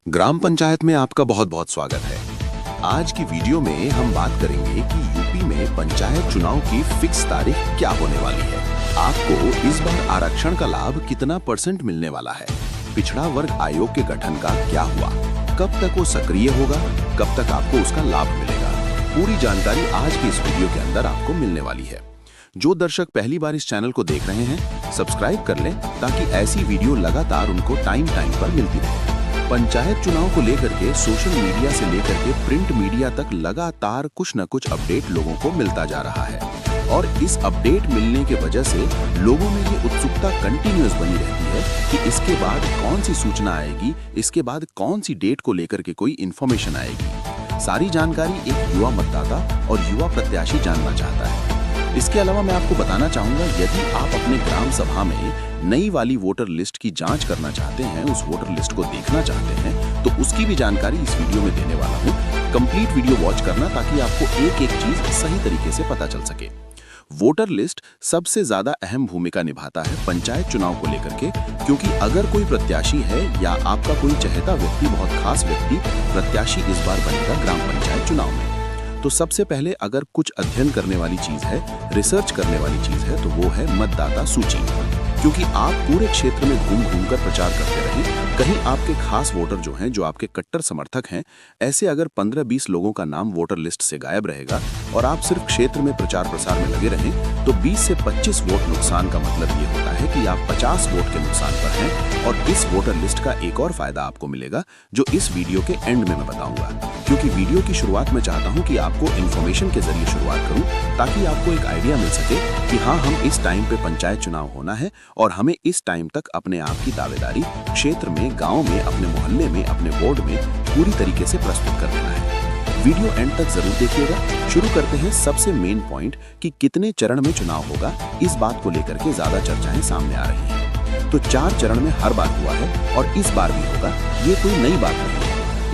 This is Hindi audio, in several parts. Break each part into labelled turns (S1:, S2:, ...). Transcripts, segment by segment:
S1: ग्राम पंचायत में आपका बहुत बहुत स्वागत है। आज की वीडियो में हम बात करेंगे कि यूपी में पंचायत चुनाव की फिक्स तारीख क्या होने वाली है। आपको इस बार आरक्षण का लाभ कितना % मिलने वाला है, पिछड़ा वर्ग आयोग के गठन का क्या हुआ, कब तक वो सक्रिय होगा, कब तक आपको उसका लाभ मिलेगा, पूरी जानकारी आज की इस वीडियो के अंदर आपको मिलने वाली है। जो दर्शक पहली बार इस चैनल को देख रहे हैं, सब्सक्राइब कर लें ताकि ऐसी वीडियो लगातार उनको टाइम पर मिलती रहे। पंचायत चुनाव को लेकर के सोशल मीडिया से लेकर के प्रिंट मीडिया तक लगातार कुछ न कुछ अपडेट लोगों को मिलता जा रहा है और इस अपडेट मिलने के वजह से लोगों में ये उत्सुकता कंटिन्यूअस बनी रहती है कि इसके बाद कौन सी सूचना आएगी, इसके बाद कौन सी डेट को लेकर के कोई इन्फॉर्मेशन आएगी। सारी जानकारी एक युवा मतदाता और युवा प्रत्याशी जानना चाहता है। इसके अलावा मैं आपको बताना चाहूंगा, यदि आप अपने ग्राम सभा में नई वाली वोटर लिस्ट की जांच करना चाहते हैं, उस वोटर लिस्ट को देखना चाहते हैं, तो उसकी भी जानकारी इस वीडियो में देने वाला हूं। कंप्लीट वीडियो वॉच करना ताकि आपको एक एक चीज सही तरीके से पता चल सके। वोटर लिस्ट सबसे ज्यादा अहम भूमिका निभाता है पंचायत चुनाव को लेकर के, क्योंकि अगर कोई प्रत्याशी है या आपका कोई चहेता व्यक्ति, बहुत खास व्यक्ति प्रत्याशी इस बार बनेगा ग्राम पंचायत चुनाव में, तो सबसे पहले अगर कुछ अध्ययन करने वाली चीज है, रिसर्च करने वाली चीज है, तो वो है मतदाता सूची। क्योंकि आप पूरे क्षेत्र में घूम घूम कर प्रचार करते रहें, कहीं आपके खास वोटर जो हैं, जो आपके कट्टर समर्थक हैं, ऐसे अगर 15-20 लोगों का नाम वोटर लिस्ट से गायब रहेगा और आप सिर्फ क्षेत्र में प्रचार प्रसार में लगे रहें, तो 20 से 25 वोट नुकसान का मतलब ये होता है कि आप 50 वोट के नुकसान पर हैं। और इस वोटर लिस्ट का एक और फायदा आपको मिलेगा जो इस वीडियो के एंड में मैं बताऊंगा, क्योंकि वीडियो की शुरुआत में चाहता हूं कि आपको इन्फॉर्मेशन के जरिए शुरुआत करूं ताकि आपको एक आइडिया मिल सके कि हाँ, हम इस टाइम पे पंचायत चुनाव होना है और हमें इस टाइम तक अपने आप की दावेदारी क्षेत्र में, गांव में, अपने मोहल्ले में, अपने वार्ड में पूरी तरीके से प्रस्तुत कर देना है। वीडियो एंड तक जरूर देखिएगा। शुरू करते हैं सबसे मेन पॉइंट कि कितने चरण में चुनाव होगा। इस बात को लेकर के ज्यादा चर्चाएं सामने आ रही हैं। तो 4 चरण में हर बार हुआ है और इस बार भी होगा, ये कोई नई बात नहीं है।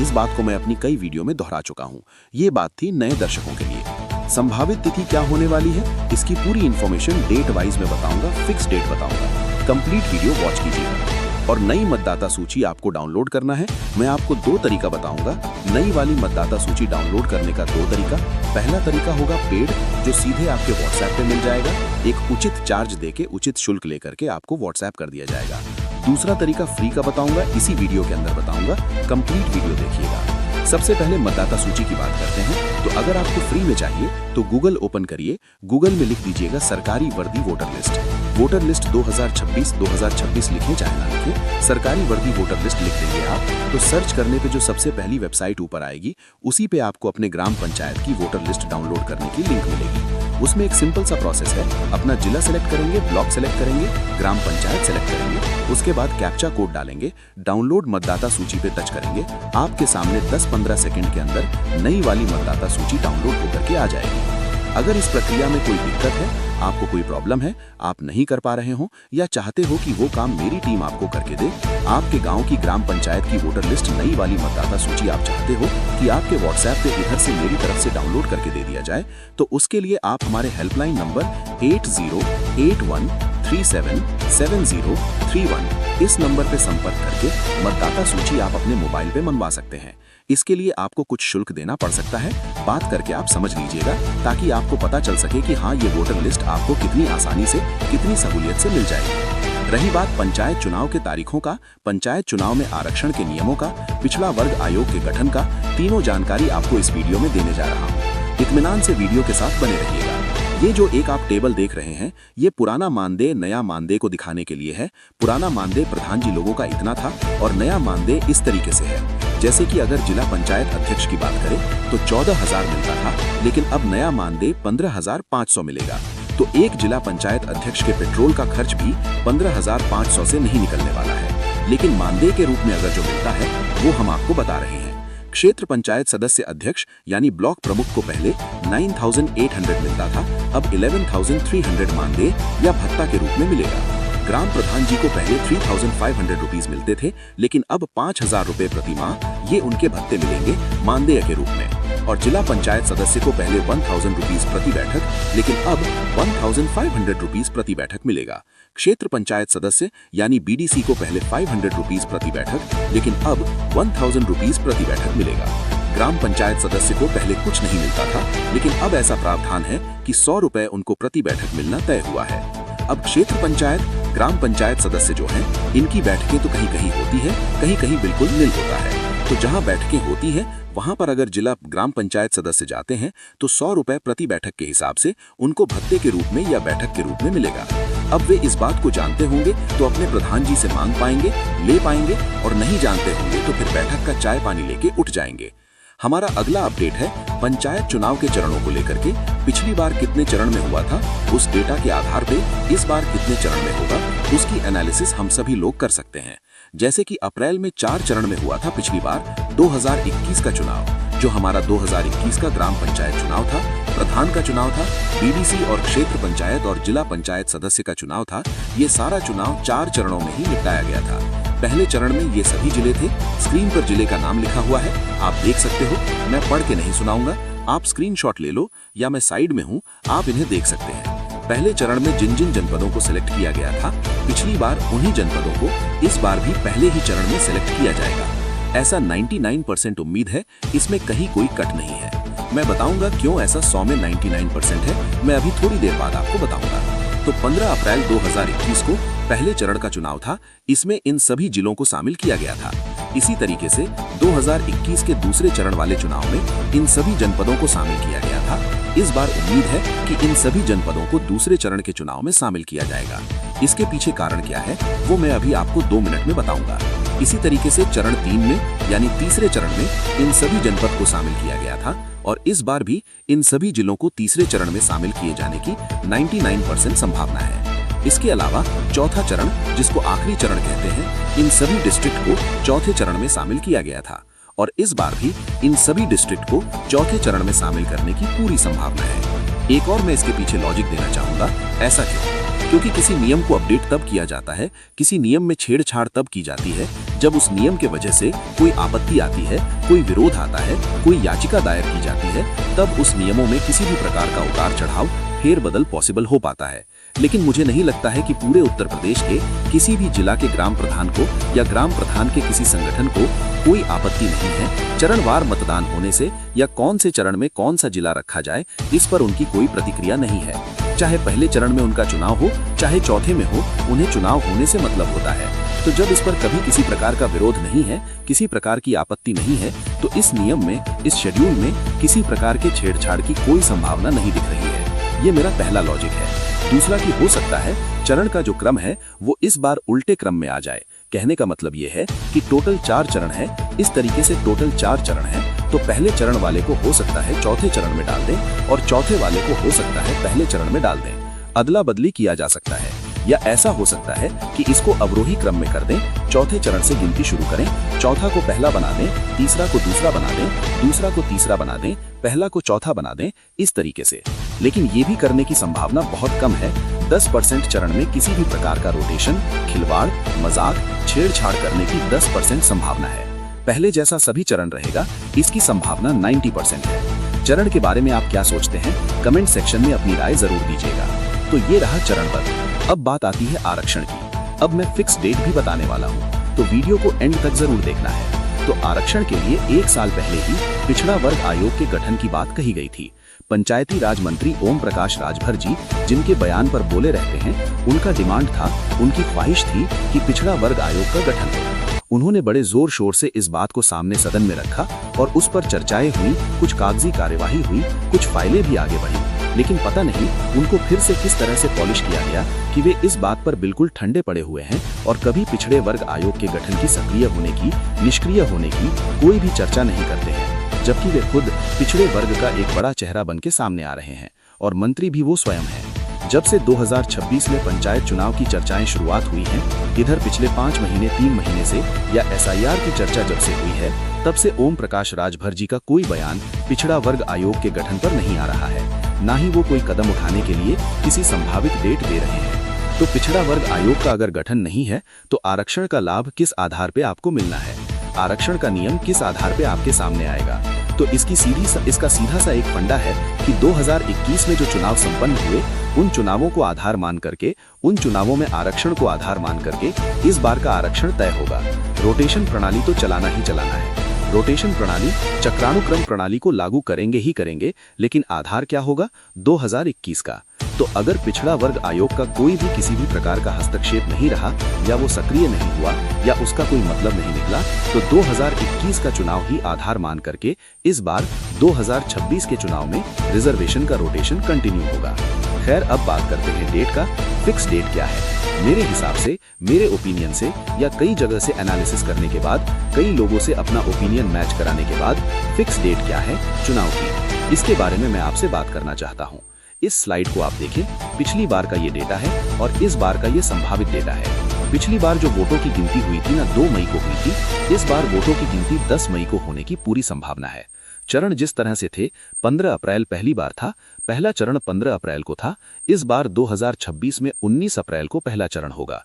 S1: इस बात को मैं अपनी कई वीडियो में दोहरा चुका हूँ। ये बात थी नए दर्शकों के लिए। संभावित तिथि क्या होने वाली है, इसकी पूरी इंफॉर्मेशन डेट वाइज में बताऊंगा, फिक्स डेट बताऊंगा। कंप्लीट वीडियो वॉच कीजिएगा। और नई मतदाता सूची आपको डाउनलोड करना है, मैं आपको 2 तरीका बताऊंगा। नई वाली मतदाता सूची डाउनलोड करने का 2 तरीका। पहला तरीका होगा पेड, जो सीधे आपके व्हाट्सएप पे मिल जाएगा। एक उचित चार्ज देके, उचित शुल्क लेकर के आपको व्हाट्सएप कर दिया जाएगा। दूसरा तरीका फ्री का बताऊंगा, इसी वीडियो के अंदर बताऊंगा। कंप्लीट वीडियो देखिएगा। सबसे पहले मतदाता सूची की बात करते हैं। तो अगर आपको फ्री में चाहिए तो गूगल ओपन करिए, गूगल में लिख दीजिएगा सरकारी वर्दी वोटर लिस्ट। वोटर लिस्ट 2026 लिखें चाहे ना लिखें, सरकारी वर्दी वोटर लिस्ट लिख देंगे आप, तो सर्च करने पे जो सबसे पहली वेबसाइट ऊपर आएगी, उसी पे आपको अपने ग्राम पंचायत की वोटर लिस्ट डाउनलोड करने की लिंक मिलेगी। उसमें एक सिंपल सा प्रोसेस है। अपना जिला सेलेक्ट करेंगे, ब्लॉक सेलेक्ट करेंगे, ग्राम पंचायत सेलेक्ट करेंगे, उसके बाद कैप्चा कोड डालेंगे, डाउनलोड मतदाता सूची पे टच करेंगे। आपके सामने 10-15 सेकंड के अंदर नई वाली मतदाता सूची डाउनलोड होकर के आ जाएगी। अगर इस प्रक्रिया में कोई दिक्कत है, आपको कोई प्रॉब्लम है, आप नहीं कर पा रहे हो या चाहते हो कि वो काम मेरी टीम आपको करके दे, आपके गांव की ग्राम पंचायत की वोटर लिस्ट, नई वाली मतदाता सूची आप चाहते हो कि आपके व्हाट्सएप पे इधर से मेरी तरफ से डाउनलोड करके दे दिया जाए, तो उसके लिए आप हमारे हेल्पलाइन नंबर 8081377031 इस नंबर पे संपर्क करके मतदाता सूची आप अपने मोबाइल पे मंगवा सकते हैं। इसके लिए आपको कुछ शुल्क देना पड़ सकता है, बात करके आप समझ लीजिएगा ताकि आपको पता चल सके कि हाँ, ये वोटर लिस्ट आपको कितनी आसानी से, कितनी सहूलियत से मिल जाएगी। रही बात पंचायत चुनाव के तारीखों का, पंचायत चुनाव में आरक्षण के नियमों का, पिछड़ा वर्ग आयोग के गठन का, तीनों जानकारी आपको इस वीडियो में देने जा रहा हूँ। इत्मीनान से वीडियो के साथ बने रहिएगा। ये जो एक आप टेबल देख रहे हैं, ये पुराना मानदेय नया मानदेय को दिखाने के लिए है। पुराना मानदेय प्रधान जी लोगों का इतना था और नया मानदेय इस तरीके से है। जैसे कि अगर जिला पंचायत अध्यक्ष की बात करें तो 14,000 मिलता था, लेकिन अब नया मानदेय 15,500 मिलेगा। तो एक जिला पंचायत अध्यक्ष के पेट्रोल का खर्च भी 15,500 से नहीं निकलने वाला है। लेकिन मानदेय के रूप में अगर जो मिलता है वो हम आपको बता रहे हैं। क्षेत्र पंचायत सदस्य अध्यक्ष यानी ब्लॉक प्रमुख को पहले 9,800 मिलता था, अब 11,300 मानदेय या भत्ता के रूप में मिलेगा। ग्राम प्रधान जी को पहले 3,500 रुपीज मिलते थे, लेकिन अब 5,000 रुपए प्रति माह ये उनके भत्ते मिलेंगे मानदेय के रूप में। और जिला पंचायत सदस्य को पहले 1000 रुपीज प्रति बैठक लेकिन अब 1500 रुपीज प्रति बैठक मिलेगा। क्षेत्र पंचायत सदस्य यानी बीडीसी को पहले 500 रुपीज प्रति बैठक लेकिन अब 1000 रुपीज प्रति बैठक मिलेगा। ग्राम पंचायत सदस्य को पहले कुछ नहीं मिलता था लेकिन अब ऐसा प्रावधान है कि 100 रुपए उनको प्रति बैठक मिलना तय हुआ है। अब क्षेत्र पंचायत, ग्राम पंचायत सदस्य जो हैं, इनकी बैठकें तो कहीं कहीं होती है, कहीं कहीं बिल्कुल निल होता है। तो जहां बैठकें होती हैं वहां पर अगर जिला ग्राम पंचायत सदस्य जाते हैं तो 100 रुपए प्रति बैठक के हिसाब से उनको भत्ते के रूप में या बैठक के रूप में मिलेगा। अब वे इस बात को जानते होंगे तो अपने प्रधान जी से मांग पाएंगे, ले पाएंगे, और नहीं जानते होंगे तो फिर बैठक का चाय पानी लेके उठ जाएंगे। हमारा अगला अपडेट है पंचायत चुनाव के चरणों को लेकर के। पिछली बार कितने चरण में हुआ था, उस डेटा के आधार पे इस बार कितने चरण में होगा, उसकी एनालिसिस हम सभी लोग कर सकते हैं। जैसे कि अप्रैल में 4 चरण में हुआ था पिछली बार 2021 का चुनाव, जो हमारा 2021 का ग्राम पंचायत चुनाव था, प्रधान का चुनाव था, बीडीसी और क्षेत्र पंचायत और जिला पंचायत सदस्य का चुनाव था। ये सारा चुनाव 4 चरणों में ही निपटाया गया था। पहले चरण में ये सभी जिले थे। स्क्रीन पर जिले का नाम लिखा हुआ है, आप देख सकते हो। मैं पढ़ के नहीं सुनाऊंगा, आप स्क्रीनशॉट ले लो या मैं साइड में हूँ, आप इन्हें देख सकते हैं। पहले चरण में जिन जिन जनपदों को सिलेक्ट किया गया था पिछली बार, उन्हीं जनपदों को इस बार भी पहले ही चरण में सिलेक्ट किया जाएगा। ऐसा 99% उम्मीद है, इसमें कहीं कोई कट नहीं है। मैं बताऊंगा क्यों ऐसा 100 में 99% है, मैं अभी थोड़ी देर बाद आपको बताऊंगा। तो 15 अप्रैल 2021 को पहले चरण का चुनाव था, इसमें इन सभी जिलों को शामिल किया गया था। इसी तरीके से 2021 के दूसरे चरण वाले चुनाव में इन सभी जनपदों को शामिल किया गया था। इस बार उम्मीद है कि इन सभी जनपदों को दूसरे चरण के चुनाव में शामिल किया जाएगा। इसके पीछे कारण क्या है वो मैं अभी आपको 2 मिनट में बताऊंगा। इसी तरीके से चरण 3 में यानी तीसरे चरण में इन सभी जनपद को शामिल किया गया था और इस बार भी इन सभी जिलों को तीसरे चरण में शामिल किए जाने की 99% संभावना है। इसके अलावा चौथा चरण, जिसको आखिरी चरण कहते हैं, इन सभी डिस्ट्रिक्ट को चौथे चरण में शामिल किया गया था और इस बार भी इन सभी डिस्ट्रिक्ट को चौथे चरण में शामिल करने की पूरी संभावना है। एक और मैं इसके पीछे लॉजिक देना चाहूंगा। ऐसा क्यों? क्योंकि किसी नियम को अपडेट तब किया जाता है, किसी नियम में छेड़छाड़ तब की जाती है जब उस नियम के वजह से कोई आपत्ति आती है, कोई विरोध आता है, कोई याचिका दायर की जाती है, तब उस नियमों में किसी भी प्रकार का उतार चढ़ाव, फेरबदल पॉसिबल हो पाता है। लेकिन मुझे नहीं लगता है कि पूरे उत्तर प्रदेश के किसी भी जिला के ग्राम प्रधान को या ग्राम प्रधान के किसी संगठन को कोई आपत्ति नहीं है चरणवार मतदान होने से, या कौन से चरण में कौन सा जिला रखा जाए, इस पर उनकी कोई प्रतिक्रिया नहीं है। चाहे पहले चरण में उनका चुनाव हो, चाहे चौथे में हो, उन्हें चुनाव होने से मतलब होता है। तो जब इस पर कभी किसी प्रकार का विरोध नहीं है, किसी प्रकार की आपत्ति नहीं है, तो इस नियम में, इस शेड्यूल में किसी प्रकार के छेड़छाड़ की कोई संभावना नहीं दिख रही है। ये मेरा पहला लॉजिक है। दूसरा कि हो सकता है चरण का जो क्रम है वो इस बार उल्टे क्रम में आ जाए। कहने का मतलब ये है कि टोटल 4 चरण है, इस तरीके से टोटल 4 चरण है, तो पहले चरण वाले को हो सकता है चौथे चरण में डाल दें और चौथे वाले को हो सकता है पहले चरण में डाल दें। अदला बदली किया जा सकता है, या ऐसा हो सकता है कि इसको अवरोही क्रम में कर दें, चौथे चरण से गिनती शुरू करें, चौथा को पहला बना दें, तीसरा को दूसरा बना दें, दूसरा को तीसरा बना दें, पहला को चौथा बना दें, इस तरीके से। लेकिन ये भी करने की संभावना बहुत कम है। 10% चरण में किसी भी प्रकार का रोटेशन, खिलवाड़, मजाक, छेड़छाड़ करने की 10% संभावना है। पहले जैसा सभी चरण रहेगा, इसकी संभावना 90% है। चरण के बारे में आप क्या सोचते हैं, कमेंट सेक्शन में अपनी राय जरूर दीजिएगा। तो ये रहा चरणबद्ध। अब बात आती है आरक्षण की। अब मैं फिक्स डेट भी बताने वाला हूँ, तो वीडियो को एंड तक जरूर देखना है। तो आरक्षण के लिए 1 साल पहले ही पिछड़ा वर्ग आयोग के गठन की बात कही गई थी। पंचायती राज मंत्री ओम प्रकाश राजभर जी, जिनके बयान पर बोले रहते हैं, उनका डिमांड था, उनकी ख्वाहिश थी कि पिछड़ा वर्ग आयोग का गठन हो। उन्होंने बड़े जोर शोर से इस बात को सामने सदन में रखा और उस पर चर्चाएं हुई, कुछ कागजी कार्यवाही हुई, कुछ फाइलें भी आगे बढ़ी। लेकिन पता नहीं उनको फिर से किस तरह से पॉलिश किया गया कि वे इस बात पर बिल्कुल ठंडे पड़े हुए हैं और कभी पिछड़े वर्ग आयोग के गठन की सक्रिय होने की, निष्क्रिय होने की कोई भी चर्चा नहीं करते हैं, जबकि वे खुद पिछड़े वर्ग का एक बड़ा चेहरा बन के सामने आ रहे हैं और मंत्री भी वो स्वयं हैं। जब से 2026 में पंचायत चुनाव की चर्चाएं शुरुआत हुई हैं, इधर पिछले 5 महीने 3 महीने से या SIR की चर्चा जब से हुई है, तब से ओम प्रकाश राजभर जी का कोई बयान पिछड़ा वर्ग आयोग के गठन पर नहीं आ रहा है। ना ही वो कोई कदम उठाने के लिए किसी संभावित डेट दे रहे हैं। तो पिछड़ा वर्ग आयोग का अगर गठन नहीं है तो आरक्षण का लाभ किस आधार पे आपको मिलना है, आरक्षण का नियम किस आधार पे आपके सामने आएगा? तो इसका सीधा सा एक फंडा है कि 2021 में जो चुनाव संपन्न हुए उन चुनावों को आधार मान करके, उन चुनावों में आरक्षण को आधार मान करके इस बार का आरक्षण तय होगा। रोटेशन प्रणाली तो चलाना ही चलाना है। रोटेशन प्रणाली, चक्रानुक्रम प्रणाली को लागू करेंगे ही करेंगे, लेकिन आधार क्या होगा? 2021 का। तो अगर पिछड़ा वर्ग आयोग का कोई भी किसी भी प्रकार का हस्तक्षेप नहीं रहा, या वो सक्रिय नहीं हुआ, या उसका कोई मतलब नहीं निकला, तो 2021 का चुनाव ही आधार मान करके इस बार 2026 के चुनाव में रिजर्वेशन का रोटेशन कंटिन्यू होगा। खैर, अब बात करते हैं डेट का। फिक्स डेट क्या है? मेरे हिसाब से, मेरे ओपिनियन से, या कई जगह से एनालिसिस करने के बाद, कई लोगों से अपना ओपिनियन मैच कराने के बाद, फिक्स डेट क्या है चुनाव की, इसके बारे में मैं आपसे बात करना चाहता हूँ। इस स्लाइड को आप देखें। पिछली बार का ये डेटा है और इस बार का ये संभावित डेटा है। पिछली बार जो वोटों की गिनती हुई थी ना, 2 मई को हुई थी। इस बार वोटों की गिनती 10 मई को होने की पूरी संभावना है। चरण जिस तरह से थे, 15 अप्रैल पहली बार था, पहला चरण 15 अप्रैल को था। इस बार 2026 में 19 अप्रैल को पहला चरण होगा।